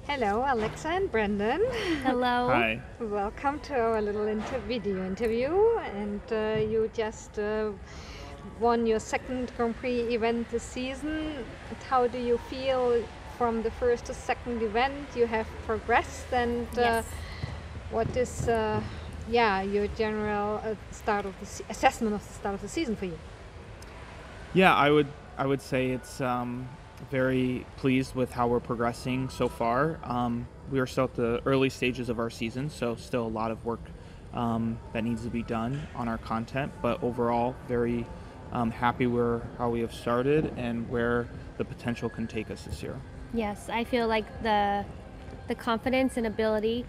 Hello, Alexa and Brendan. Hello. Hi. Welcome to our little video interview. And you just won your second Grand Prix event this season. How do you feel from the first to second event? You have progressed, and Yes. what is your general start of the assessment of the start of the season for you? Yeah, I would say it's very pleased with how we're progressing so far. We are still at the early stages of our season, so still a lot of work that needs to be done on our content. But overall, very happy where how we have started and where the potential can take us this year. Yes, I feel like the confidence and ability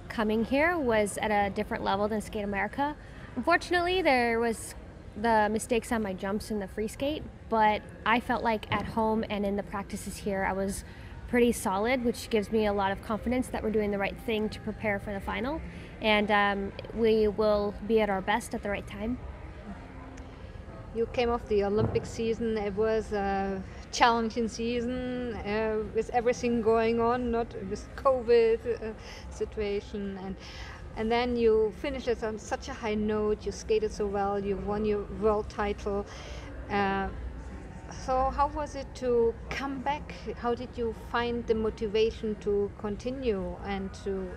coming here was at a different level than Skate America. Unfortunately, there was the mistakes on my jumps in the free skate, but I felt like at home and in the practices here I was pretty solid, which gives me a lot of confidence that we're doing the right thing to prepare for the final, and we will be at our best at the right time. You came off the Olympic season. It was a challenging season with everything going on, not with COVID situation, and then you finished it on such a high note. You skated so well. You won your world title. So how was it to come back? How did you find the motivation to continue and to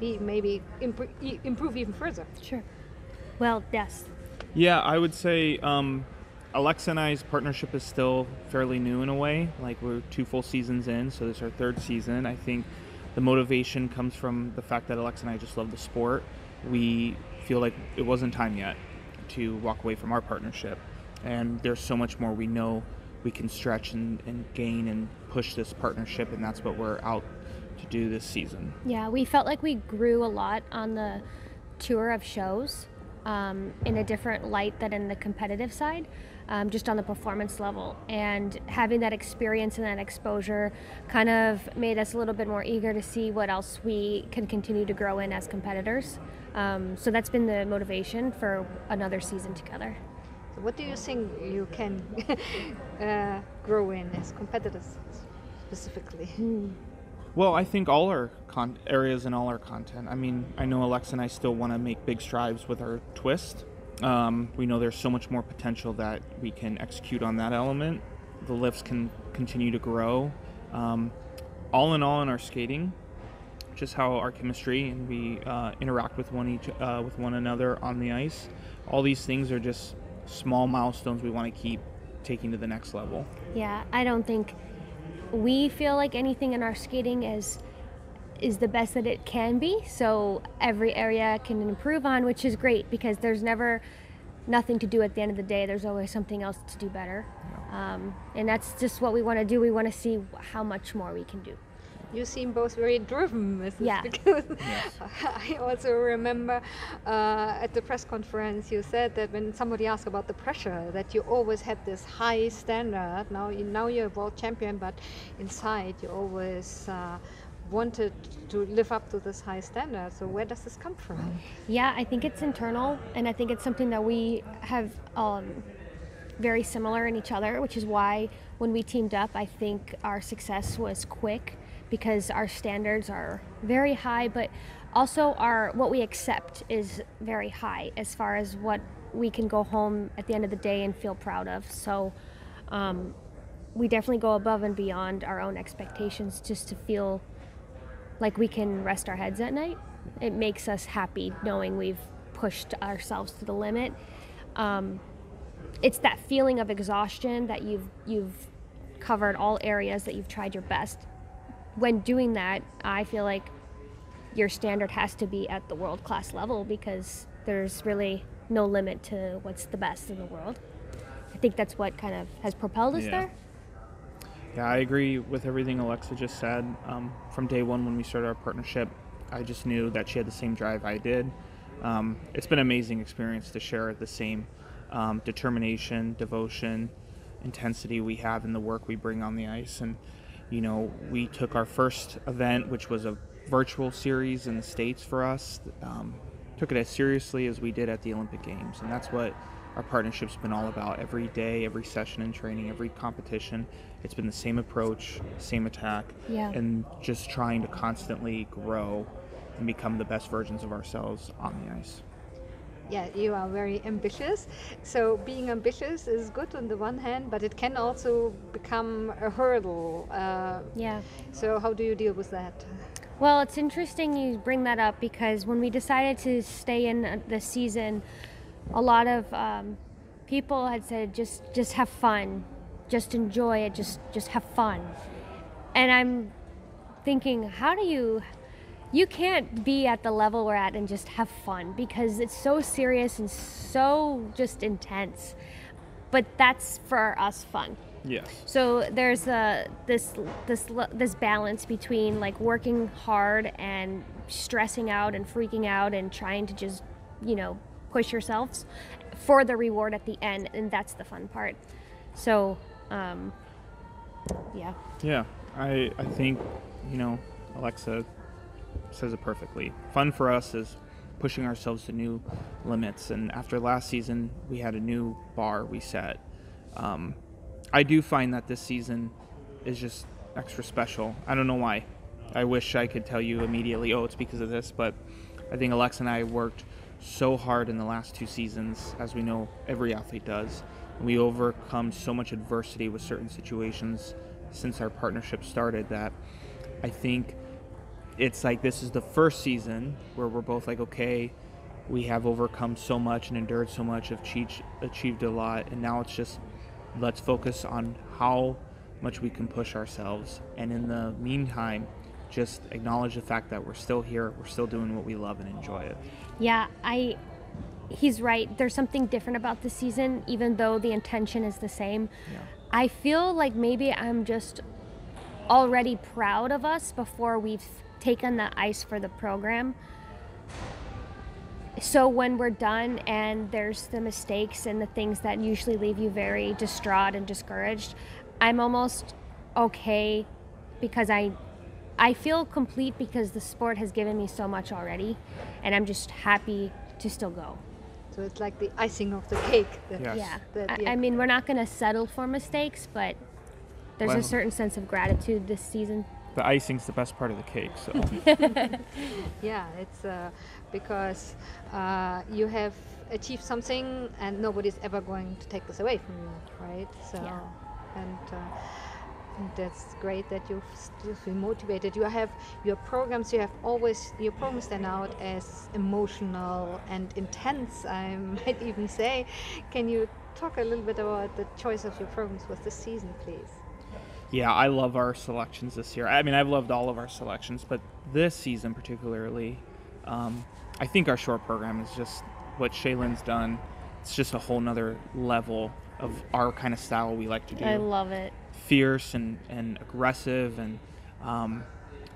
maybe improve even further? Sure. Well, yes. Yeah, I would say Alexa and I's partnership is still fairly new in a way. Like, we're 2 full seasons in, so this is our 3rd season. I think the motivation comes from the fact that Alexa and I just love the sport. We feel like it wasn't time yet to walk away from our partnership. And there's so much more we know we can stretch and gain and push this partnership, and that's what we're out to do this season. Yeah, we felt like we grew a lot on the tour of shows in a different light than in the competitive side, just on the performance level. And having that experience and that exposure kind of made us a little bit more eager to see what else we can continue to grow in as competitors. So that's been the motivation for another season together. So what do you think you can grow in as competitors specifically? Well, I think all our areas and all our content. I mean, I know Alexa and I still want to make big strides with our twist. We know there's so much more potential that we can execute on that element. The lifts can continue to grow. All in all, in our skating, just how our chemistry and we interact with one another on the ice. All these things are just small milestones we want to keep taking to the next level. Yeah, I don't think we feel like anything in our skating is the best that it can be, so every area can improve on, which is great because there's never nothing to do at the end of the day. There's always something else to do better. And that's just what we want to do. We want to see how much more we can do. You seem both very driven with this, Yeah. because Yes. I also remember at the press conference you said that when somebody asked about the pressure, that you always had this high standard. Now you're a world champion, but inside you always wanted to live up to this high standard. So where does this come from? Yeah, I think it's internal, and I think it's something that we have very similar in each other, which is why when we teamed up, I think our success was quick because our standards are very high, but also what we accept is very high as far as what we can go home at the end of the day and feel proud of. So we definitely go above and beyond our own expectations just to feel like we can rest our heads at night. It makes us happy knowing we've pushed ourselves to the limit. It's that feeling of exhaustion that you've covered all areas, that you've tried your best. When doing that, I feel like your standard has to be at the world-class level because there's really no limit to what's the best in the world. I think that's what kind of has propelled us there. Yeah, I agree with everything Alexa just said. From day one when we started our partnership, I just knew that she had the same drive I did. It's been an amazing experience to share the same determination, devotion, intensity we have in the work we bring on the ice. And, you know, we took our first event, which was a virtual series in the States for us, took it as seriously as we did at the Olympic Games. And that's what our partnership's been all about. Every day, every session in training, every competition, it's been the same approach, same attack, and just trying to constantly grow and become the best versions of ourselves on the ice. Yeah, you are very ambitious. So being ambitious is good on the one hand, but it can also become a hurdle. So how do you deal with that? Well, it's interesting you bring that up, because when we decided to stay in this season, a lot of people had said, just have fun, just enjoy it, just have fun. And I'm thinking, how do you can't be at the level we're at and just have fun, because it's so serious and so just intense. But that's for us fun. Yes. So there's this balance between like working hard and stressing out and freaking out and trying to just, push yourselves for the reward at the end, and that's the fun part. So, yeah. Yeah, I think, Alexa says it perfectly. Fun for us is pushing ourselves to new limits, and after last season, we had a new bar we set. I do find that this season is just extra special. I don't know why. I wish I could tell you immediately, it's because of this, but I think Alexa and I worked so hard in the last 2 seasons, as we know every athlete does. And we overcome so much adversity with certain situations since our partnership started that I think it's like this is the first season where we're both like, okay, we have overcome so much and endured so much, achieved a lot, and now it's just let's focus on how much we can push ourselves, and in the meantime just acknowledge the fact that we're still here, we're still doing what we love and enjoy it. Yeah, he's right. There's something different about this season, even though the intention is the same. Yeah. I feel like maybe I'm just already proud of us before we've taken the ice for the program. So when we're done and there's the mistakes and the things that usually leave you very distraught and discouraged, I'm almost okay, because I feel complete, because the sport has given me so much already, and I'm just happy to still go. So it's like the icing of the cake. Yes. I mean, we're not going to settle for mistakes, but there's a certain sense of gratitude this season. The icing's the best part of the cake, so. Yeah, it's because you have achieved something and nobody's ever going to take this away from you, right? So, and that's great that you still feel motivated. You have your programs, your programs stand out as emotional and intense, I might even say. Can you talk a little bit about the choice of your programs with this season, please? Yeah, I love our selections this year. I mean, I've loved all of our selections, but this season particularly, I think our short program is just what Shaylin's done. It's just a whole nother level of our kind of style we like to do. I love it. Fierce and aggressive and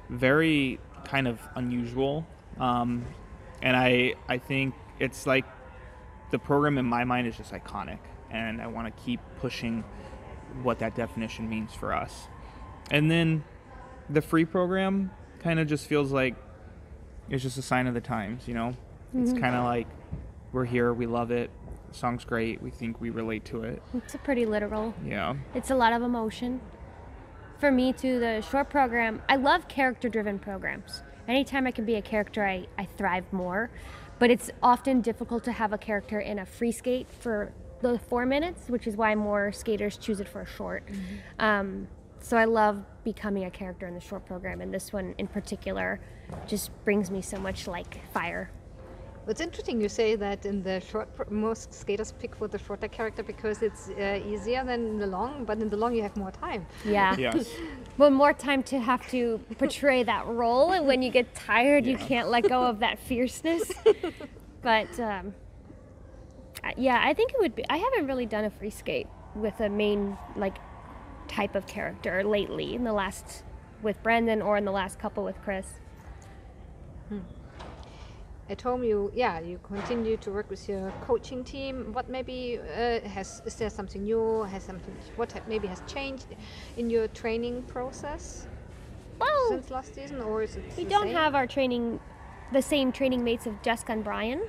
very kind of unusual. And I think it's like the program in my mind is just iconic, and I want to keep pushing what that definition means for us. And then the free program kind of just feels like it's just a sign of the times, It's kind of like we're here, we love it, the song's great, we think we relate to it. It's a pretty literal. Yeah. It's a lot of emotion. For me too, the short program, I love character-driven programs. Anytime I can be a character, I thrive more. But it's often difficult to have a character in a free skate for the 4 minutes, which is why more skaters choose it for a short. So I love becoming a character in the short program, and this one in particular just brings me so much fire. It's interesting you say that in the short, most skaters pick for the shorter character because it's easier than in the long, but in the long you have more time. Yeah. Yes. Well, more time to have to portray that role, and when you get tired, you can't let go of that fierceness. But I think it would be. I haven't really done a free skate with a main type of character lately. In the last with Brendan, or in the last couple with Chris. At home, you continue to work with your coaching team. What maybe is there something new? Maybe has changed in your training process since last season, or is it? We don't have the same training mates of Jessica and Brian.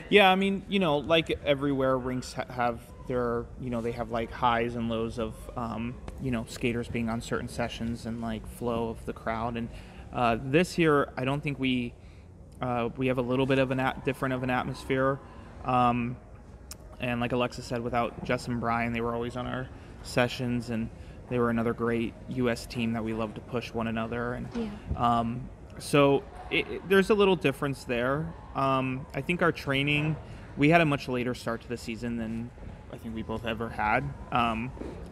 Yeah, I mean, like everywhere, rinks have their, they have like highs and lows of, skaters being on certain sessions and like flow of the crowd. And this year, I don't think we have a little bit of different of an atmosphere. And like Alexa said, without Jess and Brian, they were always on our sessions, and they were another great U.S. team that we love to push one another. And so there's a little difference there. I think our training, we had a much later start to the season than I think we both ever had.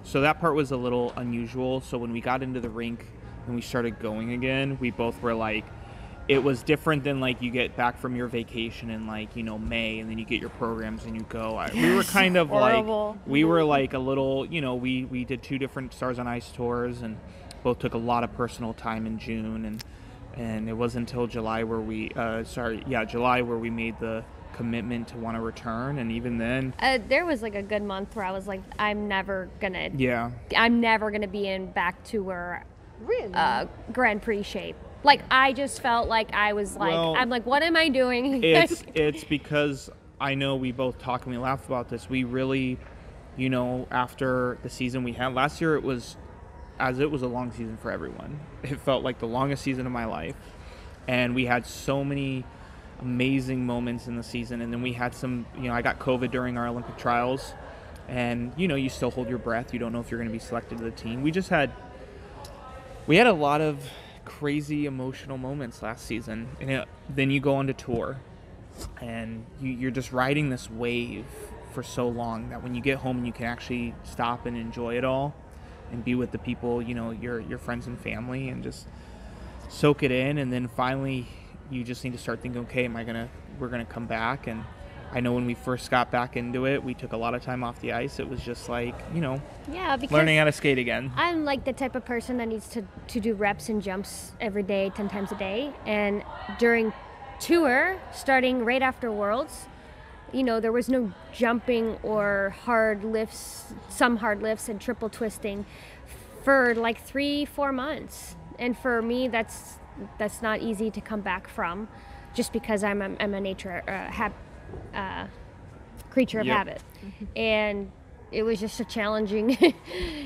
So that part was a little unusual. So when we got into the rink and we started going again, we both were like, it was different than like you get back from your vacation in like, May, and then you get your programs and you go. We were kind of horrible. like, we were like a little, we did 2 different Stars on Ice tours and both took a lot of personal time in June. And it wasn't until July where July where we made the commitment to want to return. And even then, there was like a good month where I was like, I'm never gonna be in back to where Grand Prix shape. Like, I just felt like I was like, I'm like, what am I doing? It's because I know we both talk and we laugh about this. We really, after the season we had last year, it was a long season for everyone. It felt like the longest season of my life. And we had so many amazing moments in the season. And then we had some, I got COVID during our Olympic trials. And, you still hold your breath. You don't know if you're going to be selected to the team. We had a lot of crazy emotional moments last season, and then you go on to tour and you're just riding this wave for so long that when you get home and you can actually stop and enjoy it all and be with the people, your friends and family, and just soak it in. And then finally you just need to start thinking, okay, we're gonna come back. And I know when we first got back into it, we took a lot of time off the ice. It was just like, because learning how to skate again. I'm like the type of person that needs to do reps and jumps every day, 10 times a day. And during tour, starting right after Worlds, there was no jumping or some hard lifts and triple twisting for like 3-4 months. And for me, that's not easy to come back from, just because I'm a nature creature of habit. And it was just a challenging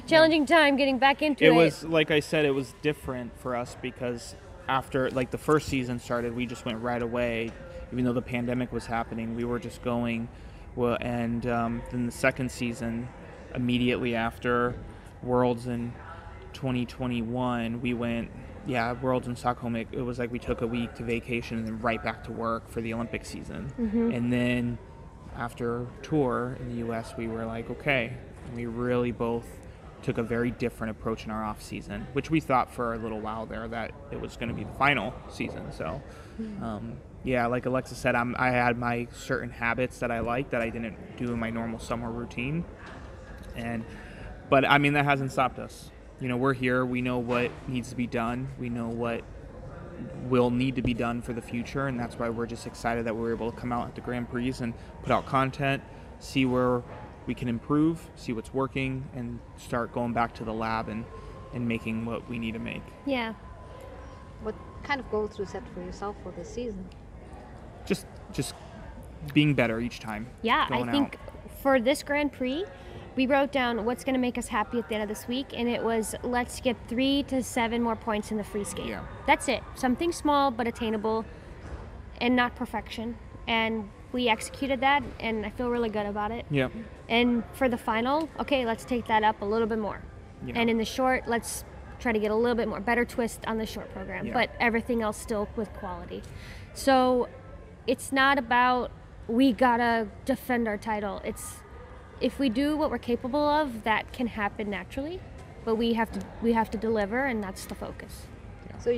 time getting back into it. It was, like I said, it was different for us because after like the first season started, we just went right away. Even though the pandemic was happening, we were just going. And then the second season, immediately after Worlds in 2021, we went, Worlds in Stockholm. It was like we took a week to vacation and then right back to work for the Olympic season. And then after tour in the U.S., we were like, okay. And we really both took a very different approach in our off season, which we thought for a little while there that it was going to be the final season. So, like Alexa said, I had my certain habits that I liked that I didn't do in my normal summer routine. But I mean, that hasn't stopped us. We're here. We know what needs to be done. We know what will need to be done for the future, and that's why we're just excited that we were able to come out at the Grand Prix and put out content, see where we can improve, see what's working, and start going back to the lab and making what we need to make. Yeah. What kind of goals do you set for yourself for this season? Just being better each time. Yeah, I think for this Grand Prix, we wrote down what's going to make us happy at the end of this week, and it was, let's get 3 to 7 more points in the free skate. Yeah. That's it. Something small but attainable and not perfection. And we executed that, and I feel really good about it. Yeah. And for the final, okay, let's take that up a little bit more. Yeah. And in the short, let's try to get a little bit more, better twist on the short program, but everything else still with quality. So it's not about we gotta defend our title. It's if we do what we're capable of, that can happen naturally, but we have to deliver, and that's the focus. Yeah. So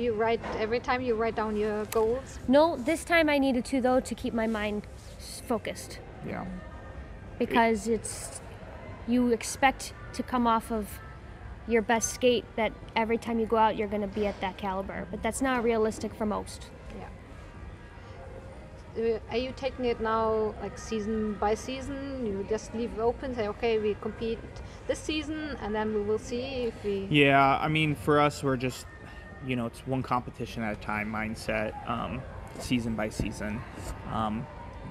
every time you write down your goals? No, this time I needed to, though, to keep my mind focused. Yeah. Because you expect to come off of your best skate, that every time you go out you're going to be at that caliber, but that's not realistic for most. Are you taking it now like season by season? You just leave it open, say, okay, we compete this season, and then we will see if we... Yeah, I mean, for us, we're just, it's one competition at a time mindset, season by season.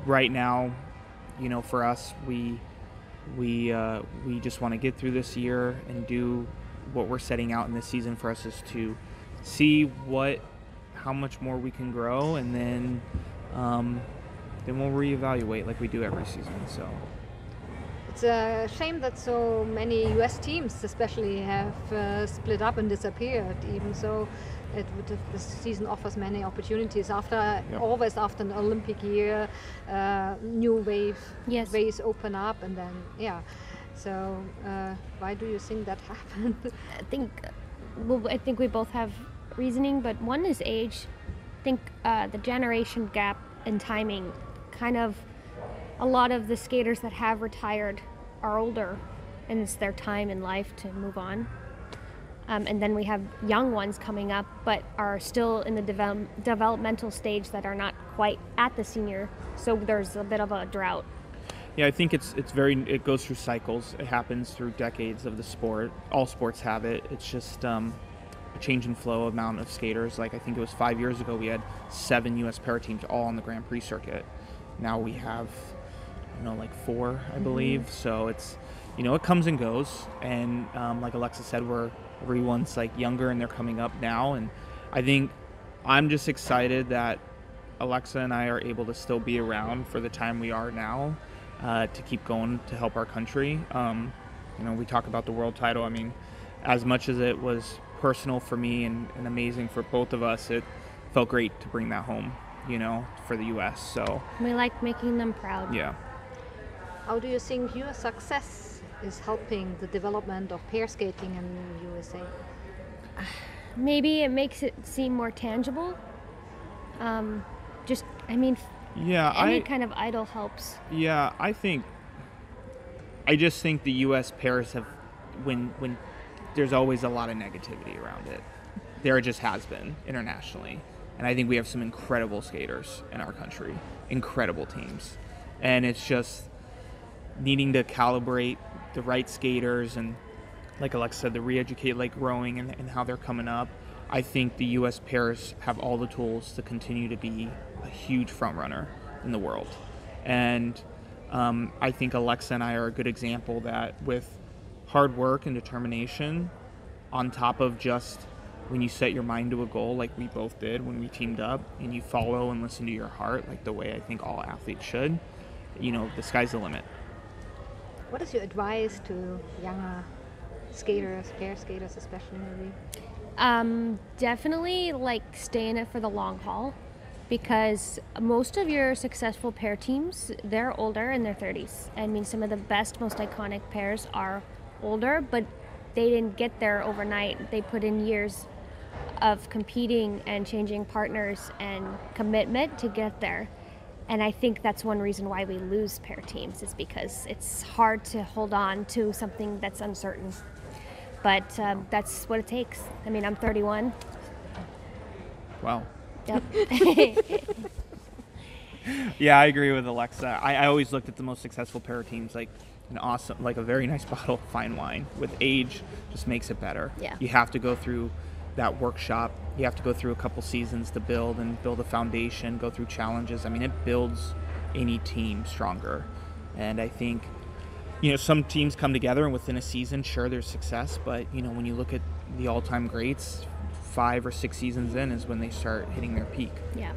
right now, for us, we just want to get through this year and do what we're setting out in this season for us is to see how much more we can grow, and then we'll reevaluate like we do every season. So it's a shame that so many U.S. teams, especially, have split up and disappeared. Even so, the season offers many opportunities. Always after an Olympic year, new ways open up, and then So why do you think that happened? I think we both have reasoning, but one is age. I think the generation gap and timing, kind of a lot of the skaters that have retired are older, and it's their time in life to move on. And then we have young ones coming up, but are still in the developmental stage that are not quite at the senior. So there's a bit of a drought. Yeah, I think it goes through cycles. It happens through decades of the sport. All sports have it. It's just a change in flow amount of skaters. Like, I think it was 5 years ago we had 7 U.S. para teams all on the Grand Prix circuit. Now we have, like 4, I believe. So it's, it comes and goes. And like Alexa said, everyone's like younger and they're coming up now. And I think I'm just excited that Alexa and I are able to still be around for the time we are now. To keep going to help our country. We talk about the world title. I mean, as much as it was personal for me and amazing for both of us, it felt great to bring that home, for the U.S. So we like making them proud. Yeah. How do you think your success is helping the development of pair skating in the USA? Maybe it makes it seem more tangible. Yeah, any kind of idol helps. Yeah, I just think the U.S. pairs have, when there's always a lot of negativity around it. There just has been internationally. And I think we have some incredible skaters in our country, incredible teams. And it's just needing to calibrate the right skaters and, like Alexa said, the re-educate, like growing and how they're coming up. I think the U.S. pairs have all the tools to continue to be a huge front runner in the world. And I think Alexa and I are a good example that with hard work and determination, on top of just when you set your mind to a goal like we both did when we teamed up, and you follow and listen to your heart like the way I think all athletes should, the sky's the limit. What is your advice to younger skaters, pair skaters especially maybe? Definitely stay in it for the long haul, because most of your successful pair teams, they're older in their 30s. I mean, some of the best, most iconic pairs are older, but they didn't get there overnight. They put in years of competing and changing partners and commitment to get there. And I think that's one reason why we lose pair teams, is because it's hard to hold on to something that's uncertain. But that's what it takes. I mean, I'm 31. Wow. Yep. Yeah, I agree with Alexa. I always looked at the most successful para teams like a very nice bottle of fine wine. With age, just makes it better. Yeah. You have to go through that workshop. You have to go through a couple seasons to build a foundation, go through challenges. I mean, it builds any team stronger. And I think, some teams come together and within a season, sure, there's success. But, when you look at the all-time greats, 5 or 6 seasons in is when they start hitting their peak. Yeah.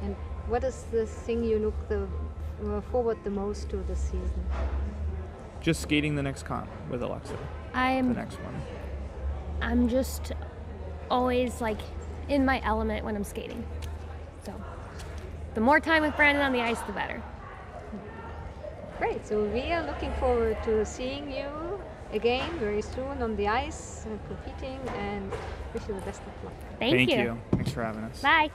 And what is the thing you look forward the most to this season? Just skating the next comp with Alexa. The next one. I'm just always in my element when I'm skating. So the more time with Brandon on the ice, the better. Great. So we are looking forward to seeing you again very soon on the ice and competing, and wish you the best of luck. Thank you. Thanks for having us. Bye.